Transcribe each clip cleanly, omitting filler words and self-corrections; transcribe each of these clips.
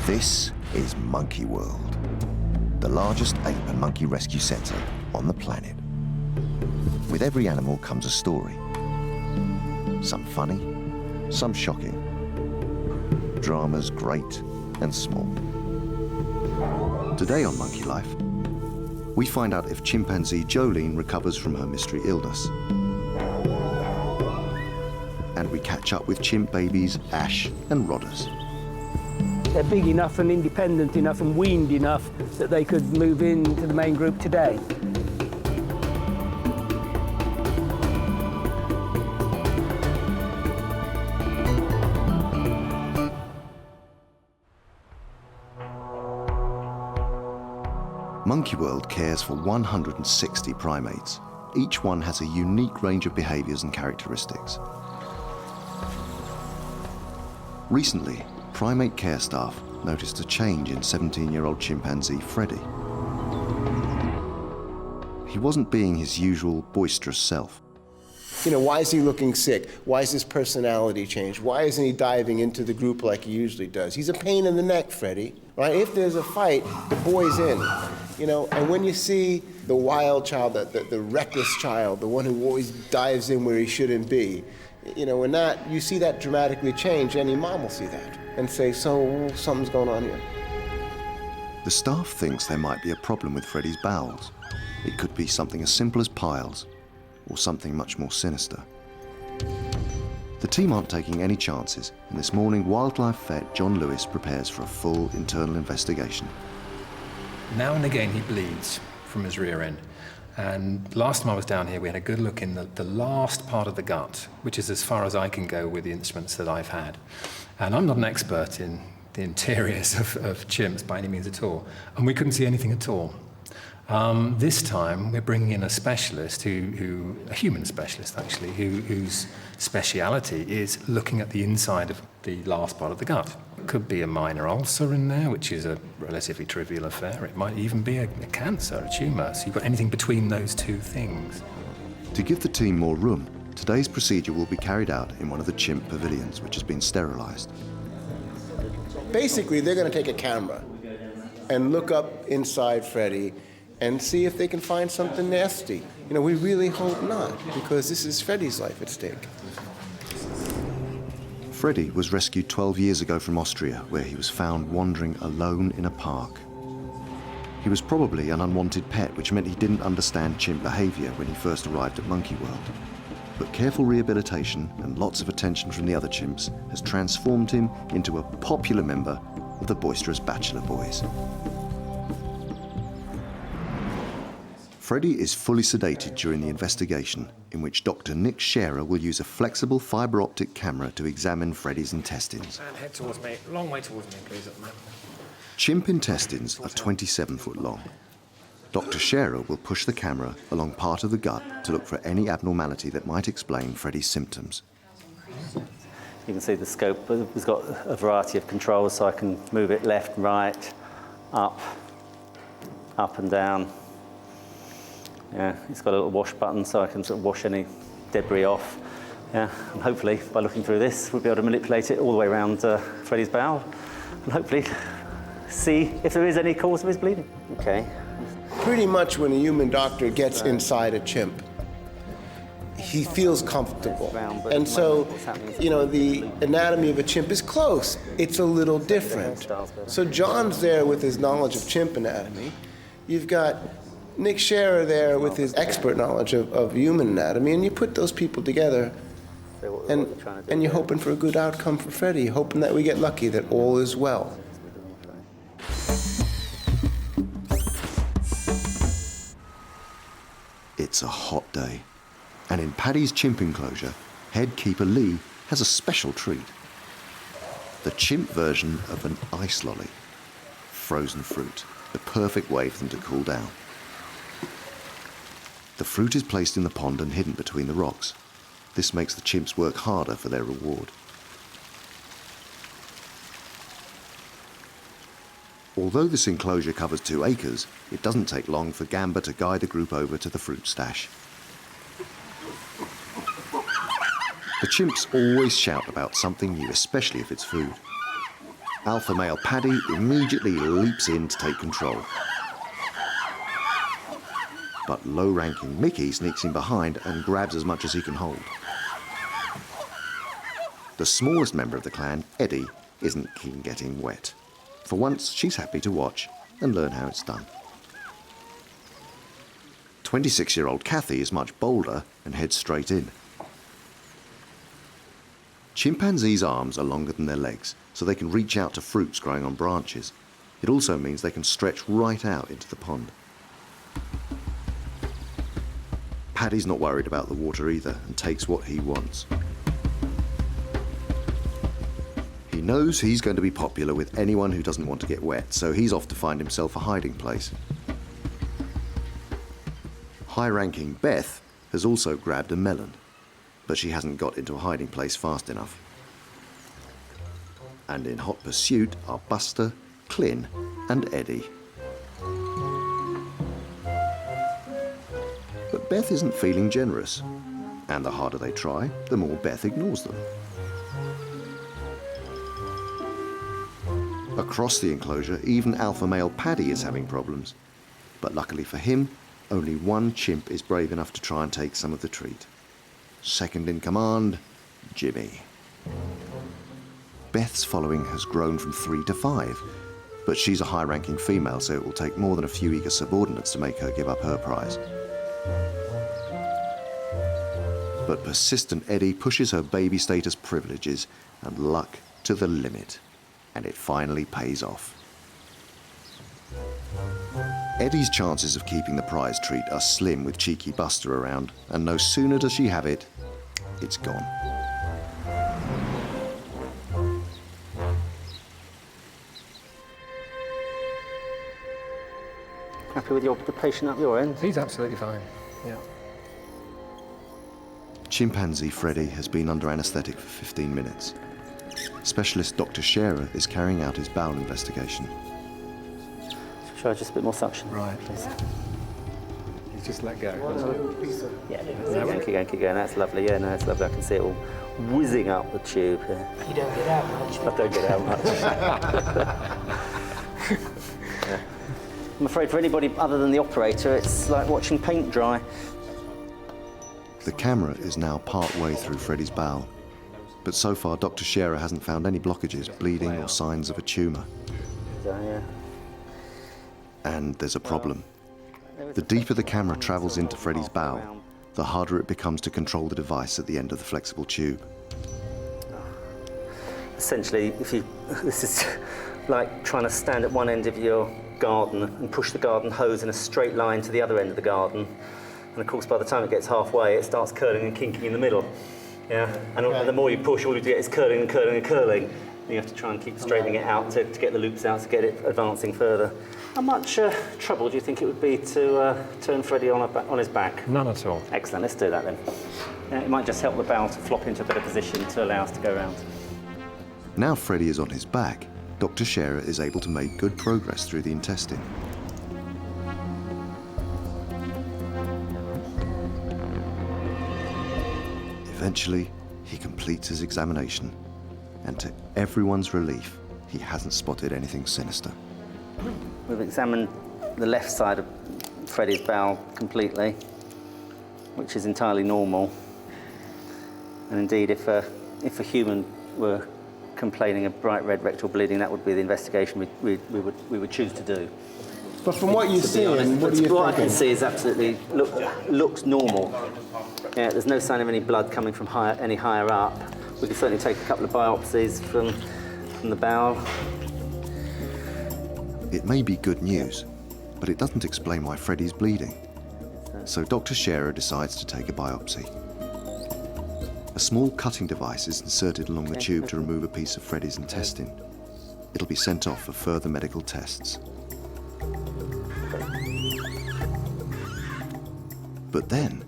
This is Monkey World, the largest ape and monkey rescue centre on the planet. With every animal comes a story. Some funny, some shocking. Dramas great and small. Today on Monkey Life, we find out if chimpanzee Jolene recovers from her mystery illness. And we catch up with chimp babies Ash and Rodders. They're big enough and independent enough and weaned enough that they could move into the main group today. Monkey World cares for 160 primates. Each one has a unique range of behaviours and characteristics. Recently, primate care staff noticed a change in 17-year-old chimpanzee Freddy. He wasn't being his usual boisterous self. You know, why is he looking sick? Why is his personality changed? Why isn't he diving into the group like he usually does? He's a pain in the neck, Freddy, right? If there's a fight, the boy's in, you know? And when you see the wild child, the reckless child, the one who always dives in where he shouldn't be, you know, when you see that dramatically change, any mom will see that and say, so something's going on here. The staff thinks there might be a problem with Freddy's bowels. It could be something as simple as piles, or something much more sinister. The team aren't taking any chances, and this morning wildlife vet John Lewis prepares for a full internal investigation. Now and again he bleeds from his rear end. And last time I was down here, we had a good look in the last part of the gut, which is as far as I can go with the instruments that I've had. And I'm not an expert in the interiors of chimps by any means at all, and we couldn't see anything at all. This time, we're bringing in a specialist, a human specialist actually, whose speciality is looking at the inside of the last part of the gut. It could be a minor ulcer in there, which is a relatively trivial affair. It might even be a cancer, a tumour. So you've got anything between those two things. To give the team more room, today's procedure will be carried out in one of the chimp pavilions, which has been sterilised. Basically, they're going to take a camera and look up inside Freddy and see if they can find something nasty. You know, we really hope not, because this is Freddy's life at stake. Freddy was rescued 12 years ago from Austria, where he was found wandering alone in a park. He was probably an unwanted pet, which meant he didn't understand chimp behaviour when he first arrived at Monkey World. But careful rehabilitation and lots of attention from the other chimps has transformed him into a popular member of the boisterous bachelor boys. Freddy is fully sedated during the investigation, in which Dr. Nick Scherer will use a flexible fibre optic camera to examine Freddy's intestines. And head towards me, long way towards me, please, at the moment. Chimp intestines are 27 foot long. Dr. Scherer will push the camera along part of the gut to look for any abnormality that might explain Freddy's symptoms. You can see the scope, it's got a variety of controls, so I can move it left, right, up and down. Yeah, it's got a little wash button, so I can sort of wash any debris off. Yeah, and hopefully, by looking through this, we'll be able to manipulate it all the way around Freddy's bowel, and hopefully see if there is any cause of his bleeding. Okay. Pretty much when a human doctor gets inside a chimp, he feels comfortable. And so, you know, the anatomy of a chimp is close. It's a little different. So John's there with his knowledge of chimp anatomy. You've got Nick Scherer there with his expert knowledge of human anatomy, and you put those people together, and you're hoping for a good outcome for Freddy, hoping that we get lucky, that all is well. It's a hot day, and in Paddy's chimp enclosure, head keeper Lee has a special treat. The chimp version of an ice lolly. Frozen fruit, the perfect way for them to cool down. The fruit is placed in the pond and hidden between the rocks. This makes the chimps work harder for their reward. Although this enclosure covers 2 acres, it doesn't take long for Gamba to guide the group over to the fruit stash. The chimps always shout about something new, especially if it's food. Alpha male Paddy immediately leaps in to take control. But low-ranking Mickey sneaks in behind and grabs as much as he can hold. The smallest member of the clan, Eddie, isn't keen getting wet. For once, she's happy to watch and learn how it's done. 26-year-old Kathy is much bolder and heads straight in. Chimpanzees' arms are longer than their legs, so they can reach out to fruits growing on branches. It also means they can stretch right out into the pond. Paddy's not worried about the water either and takes what he wants. He knows he's going to be popular with anyone who doesn't want to get wet, so he's off to find himself a hiding place. High-ranking Beth has also grabbed a melon, but she hasn't got into a hiding place fast enough. And in hot pursuit are Buster, Clin, and Eddie. But Beth isn't feeling generous, and the harder they try, the more Beth ignores them. Across the enclosure, even alpha male Paddy is having problems. But luckily for him, only one chimp is brave enough to try and take some of the treat. Second in command, Jimmy. Beth's following has grown from 3 to 5, but she's a high-ranking female, so it will take more than a few eager subordinates to make her give up her prize. But persistent Eddie pushes her baby status privileges and luck to the limit, and it finally pays off. Eddie's chances of keeping the prize treat are slim with cheeky Buster around, and no sooner does she have it, it's gone. Happy with the patient up your end? He's absolutely fine, yeah. Chimpanzee Freddy has been under anaesthetic for 15 minutes. Specialist Dr. Scherer is carrying out his bowel investigation. Try just a bit more suction. Right. Please. He's just let go. Yeah, keep going. That's lovely. Yeah, no, it's lovely. I can see it all whizzing up the tube. Yeah. You don't get out much. I don't get out much. Yeah. I'm afraid for anybody other than the operator, it's like watching paint dry. The camera is now part way through Freddy's bowel, but so far Dr. Scherer hasn't found any blockages, bleeding or signs of a tumour. So, yeah. And there's a problem. The deeper the camera travels into Freddy's bowel, the harder it becomes to control the device at the end of the flexible tube. Essentially, this is like trying to stand at one end of your garden and push the garden hose in a straight line to the other end of the garden. And of course, by the time it gets halfway, it starts curling and kinking in the middle. Yeah, and the more you push, all you get is curling and curling and curling. And you have to try and keep straightening it out to get the loops out to get it advancing further. How much trouble do you think it would be to turn Freddy on his back? None at all. Excellent, let's do that then. Yeah, it might just help the bowel to flop into a better position to allow us to go round. Now Freddy is on his back, Dr. Scherer is able to make good progress through the intestine. Eventually, he completes his examination, and to everyone's relief, he hasn't spotted anything sinister. We've examined the left side of Freddy's bowel completely, which is entirely normal. And indeed, if a human were complaining of bright red rectal bleeding, that would be the investigation we would choose to do. But from what you see, what do you think? What I can see is absolutely looks normal. Yeah, there's no sign of any blood coming from any higher up. We can certainly take a couple of biopsies from the bowel. It may be good news, but it doesn't explain why Freddy's bleeding. So Dr. Scherer decides to take a biopsy. A small cutting device is inserted along the tube to remove a piece of Freddy's intestine. It'll be sent off for further medical tests. But then,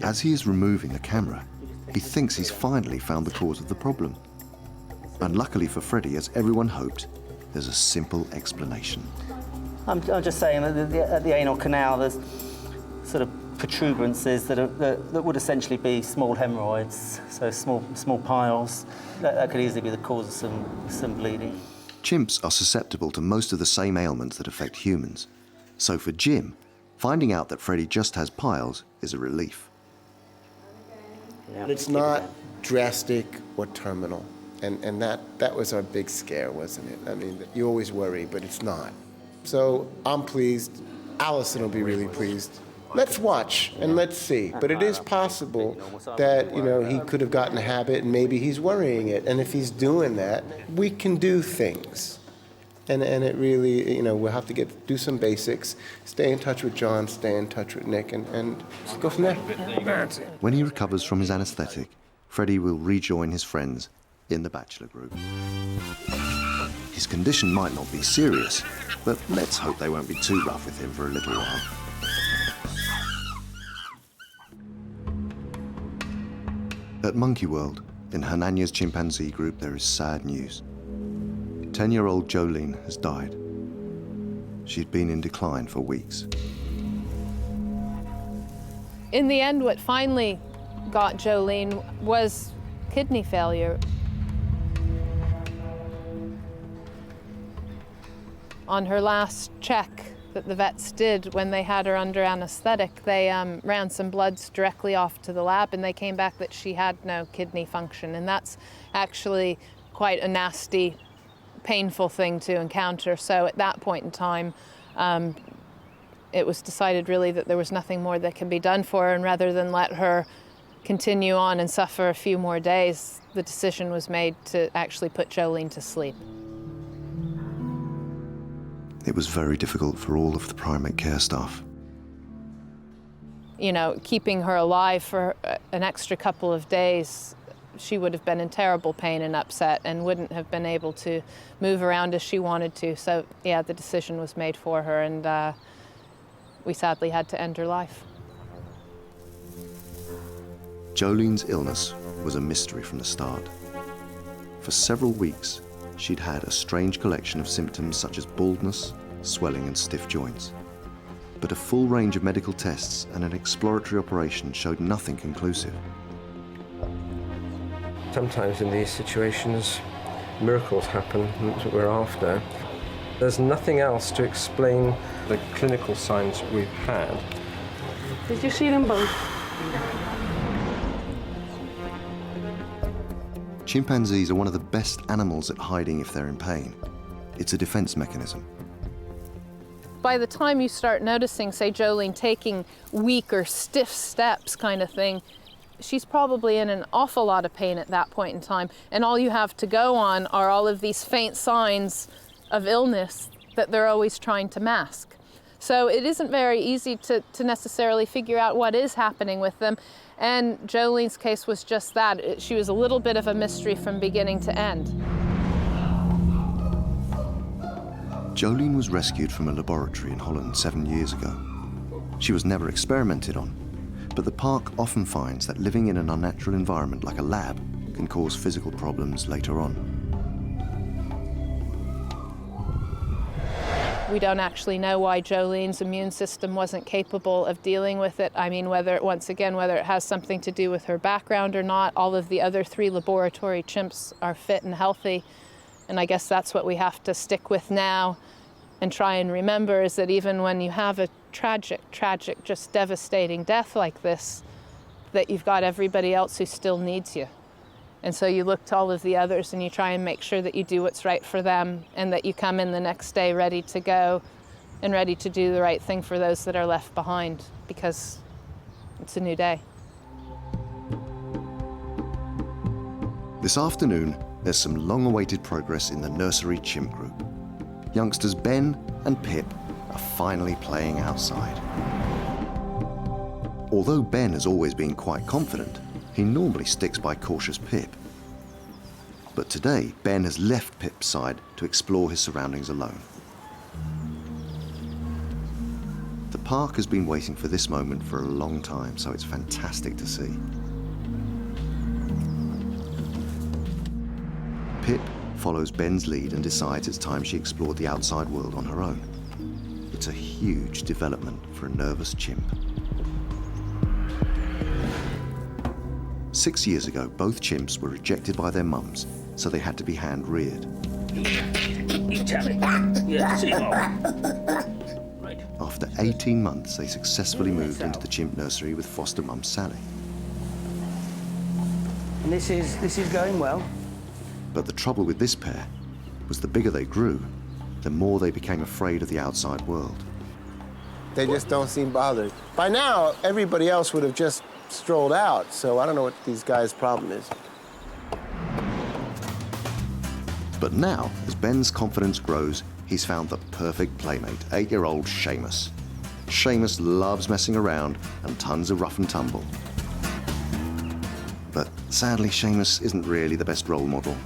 as he is removing the camera, he thinks he's finally found the cause of the problem. Unluckily for Freddy, as everyone hoped, there's a simple explanation. I'm just saying that at the anal canal, there's sort of protuberances that would essentially be small hemorrhoids, so small piles. That could easily be the cause of some bleeding. Chimps are susceptible to most of the same ailments that affect humans. So for Jim, finding out that Freddy just has piles is a relief. And it's not drastic or terminal. And that was our big scare, wasn't it? I mean, you always worry, but it's not. So I'm pleased. Alison will be really pleased. Let's watch and let's see. But it is possible that, he could have gotten a habit and maybe he's worrying it. And if he's doing that, we can do things. And it really, we'll have to do some basics, stay in touch with John, stay in touch with Nick, and just go from there. When he recovers from his anesthetic, Freddy will rejoin his friends in the bachelor group. His condition might not be serious, but let's hope they won't be too rough with him for a little while. At Monkey World, in Hernanya's chimpanzee group, there is sad news. 10-year-old Jolene has died. She'd been in decline for weeks. In the end, what finally got Jolene was kidney failure. On her last check that the vets did when they had her under anesthetic, they ran some bloods directly off to the lab and they came back that she had no kidney function. And that's actually quite a nasty, painful thing to encounter. So at that point in time, it was decided really that there was nothing more that can be done for her, and rather than let her continue on and suffer a few more days, the decision was made to actually put Jolene to sleep. It was very difficult for all of the primate care staff. Keeping her alive for an extra couple of days, she would have been in terrible pain and upset and wouldn't have been able to move around as she wanted to. So, yeah, the decision was made for her, and we sadly had to end her life. Jolene's illness was a mystery from the start. For several weeks, she'd had a strange collection of symptoms such as baldness, swelling and stiff joints. But a full range of medical tests and an exploratory operation showed nothing conclusive. Sometimes in these situations, miracles happen, and that's what we're after. There's nothing else to explain the clinical signs we've had. Did you see them both? Chimpanzees are one of the best animals at hiding if they're in pain. It's a defense mechanism. By the time you start noticing, say, Jolene taking weak or stiff steps kind of thing, she's probably in an awful lot of pain at that point in time. And all you have to go on are all of these faint signs of illness that they're always trying to mask. So it isn't very easy to necessarily figure out what is happening with them. And Jolene's case was just that. She was a little bit of a mystery from beginning to end. Jolene was rescued from a laboratory in Holland 7 years ago. She was never experimented on, but the park often finds that living in an unnatural environment like a lab can cause physical problems later on. We don't actually know why Jolene's immune system wasn't capable of dealing with it. I mean, whether it has something to do with her background or not. All of the other 3 laboratory chimps are fit and healthy. And I guess that's what we have to stick with now and try and remember, is that even when you have a tragic, just devastating death like this, that you've got everybody else who still needs you. And so you look to all of the others and you try and make sure that you do what's right for them, and that you come in the next day ready to go and ready to do the right thing for those that are left behind, because it's a new day. This afternoon, there's some long-awaited progress in the nursery chimp group. Youngsters Ben and Pip are finally playing outside. Although Ben has always been quite confident, he normally sticks by cautious Pip. But today, Ben has left Pip's side to explore his surroundings alone. The park has been waiting for this moment for a long time, so it's fantastic to see. Pip follows Ben's lead and decides it's time she explored the outside world on her own. It's a huge development for a nervous chimp. 6 years ago, both chimps were rejected by their mums, so they had to be hand-reared. tell it. Yeah, see more. Right. After 18 months, they successfully moved into the chimp nursery with foster mum Sally. And this is going well. But the trouble with this pair was the bigger they grew, the more they became afraid of the outside world. They just don't seem bothered. By now, everybody else would have just strolled out, so I don't know what these guys' problem is. But now, as Ben's confidence grows, he's found the perfect playmate, 8-year-old Seamus. Seamus loves messing around and tons of rough and tumble. But sadly, Seamus isn't really the best role model.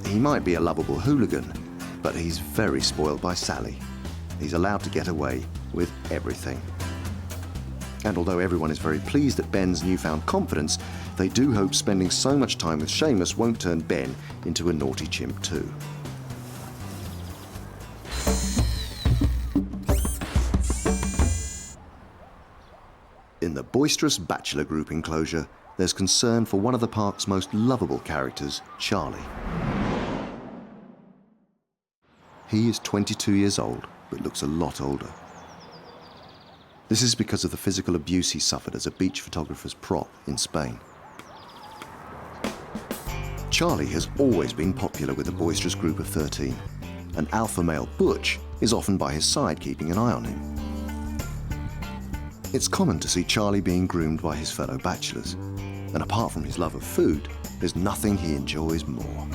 He might be a lovable hooligan, but he's very spoiled by Sally. He's allowed to get away with everything. And although everyone is very pleased at Ben's newfound confidence, they do hope spending so much time with Seamus won't turn Ben into a naughty chimp too. In the boisterous bachelor group enclosure, there's concern for one of the park's most lovable characters, Charlie. He is 22 years old, but looks a lot older. This is because of the physical abuse he suffered as a beach photographer's prop in Spain. Charlie has always been popular with the boisterous group of 13, and alpha male Butch is often by his side keeping an eye on him. It's common to see Charlie being groomed by his fellow bachelors, and apart from his love of food, there's nothing he enjoys more.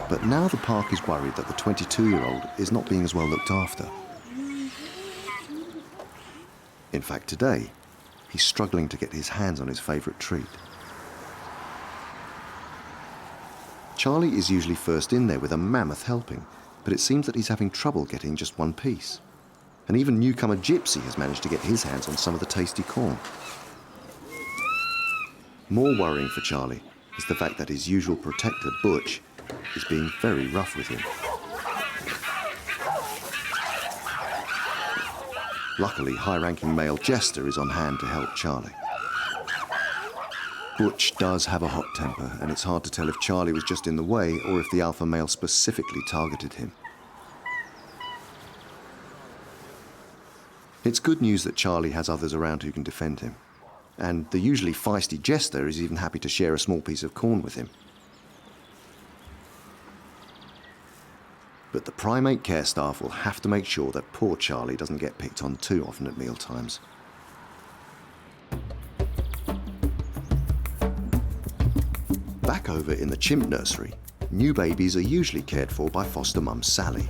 But now the park is worried that the 22-year-old is not being as well looked after. In fact, today, he's struggling to get his hands on his favourite treat. Charlie is usually first in there with a mammoth helping, but it seems that he's having trouble getting just one piece. And even newcomer Gypsy has managed to get his hands on some of the tasty corn. More worrying for Charlie is the fact that his usual protector, Butch, is being very rough with him. Luckily, high-ranking male Jester is on hand to help Charlie. Butch does have a hot temper, and it's hard to tell if Charlie was just in the way or if the alpha male specifically targeted him. It's good news that Charlie has others around who can defend him, and the usually feisty Jester is even happy to share a small piece of corn with him. But the primate care staff will have to make sure that poor Charlie doesn't get picked on too often at mealtimes. Back over in the chimp nursery, new babies are usually cared for by foster mum Sally.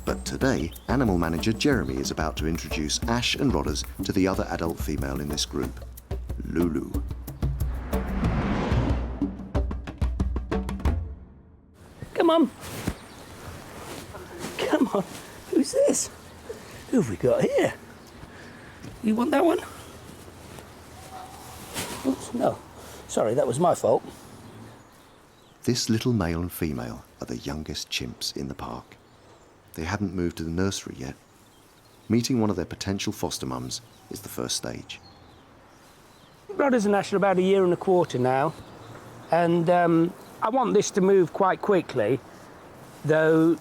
But today, animal manager Jeremy is about to introduce Ash and Rodders to the other adult female in this group, Lulu. Come on. Come on. Who's this? Who have we got here? You want that one? Oops, no. Sorry, that was my fault. This little male and female are the youngest chimps in the park. They haven't moved to the nursery yet. Meeting one of their potential foster mums is the first stage. Rodders and Ash are about 1.25 years now, and I want this to move quite quickly, though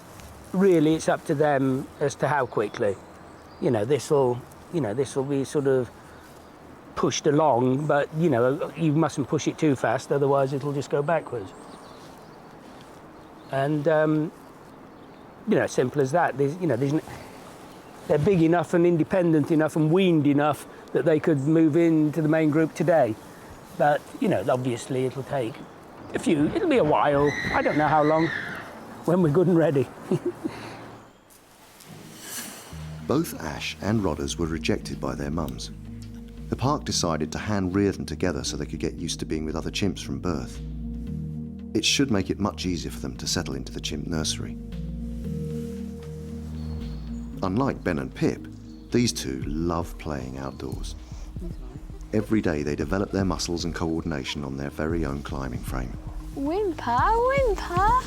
really it's up to them as to how quickly. This will be sort of pushed along, but you mustn't push it too fast, otherwise it'll just go backwards. And simple as that. They're big enough and independent enough and weaned enough that they could move into the main group today. But obviously it'll take it'll be a while. I don't know how long, when we're good and ready. Both Ash and Rodders were rejected by their mums. The park decided to hand rear them together so they could get used to being with other chimps from birth. It should make it much easier for them to settle into the chimp nursery. Unlike Ben and Pip, these two love playing outdoors. Every day they develop their muscles and coordination on their very own climbing frame. Whimper, whimper.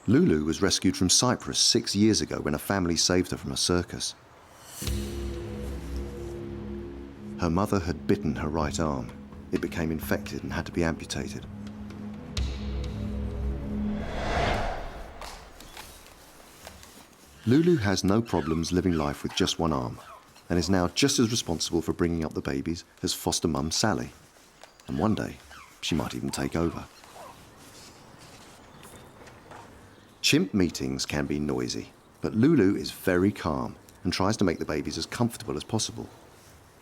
Lulu was rescued from Cyprus 6 years ago when a family saved her from a circus. Her mother had bitten her right arm, it became infected and had to be amputated. Lulu has no problems living life with just one arm and is now just as responsible for bringing up the babies as foster mum Sally. And one day, she might even take over. Chimp meetings can be noisy, but Lulu is very calm and tries to make the babies as comfortable as possible.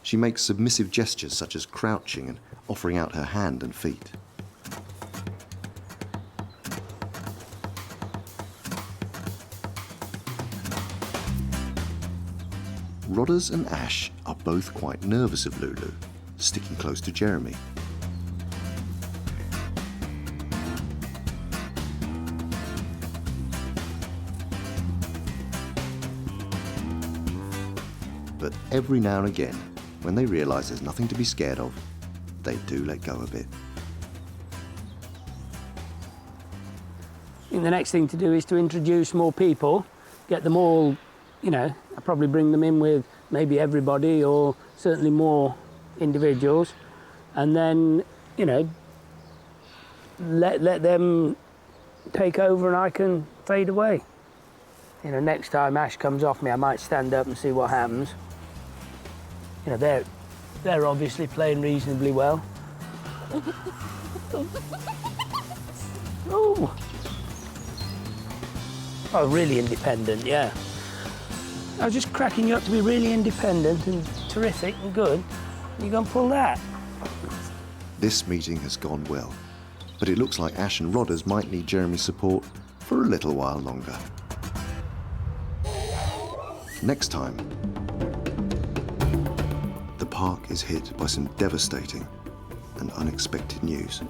She makes submissive gestures such as crouching and offering out her hand and feet. Rodders and Ash are both quite nervous of Lulu, sticking close to Jeremy. But every now and again, when they realise there's nothing to be scared of, they do let go a bit. I think the next thing to do is to introduce more people, get them all, you know, I'll probably bring them in with maybe everybody or certainly more individuals, and then, you know, let them take over and I can fade away. You know, next time Ash comes off me, I might stand up and see what happens. You know, they're obviously playing reasonably well. Oh, really independent, yeah. I was just cracking you up to be really independent and terrific and good. You're going to pull that. This meeting has gone well, but it looks like Ash and Rodders might need Jeremy's support for a little while longer. Next time, the park is hit by some devastating and unexpected news.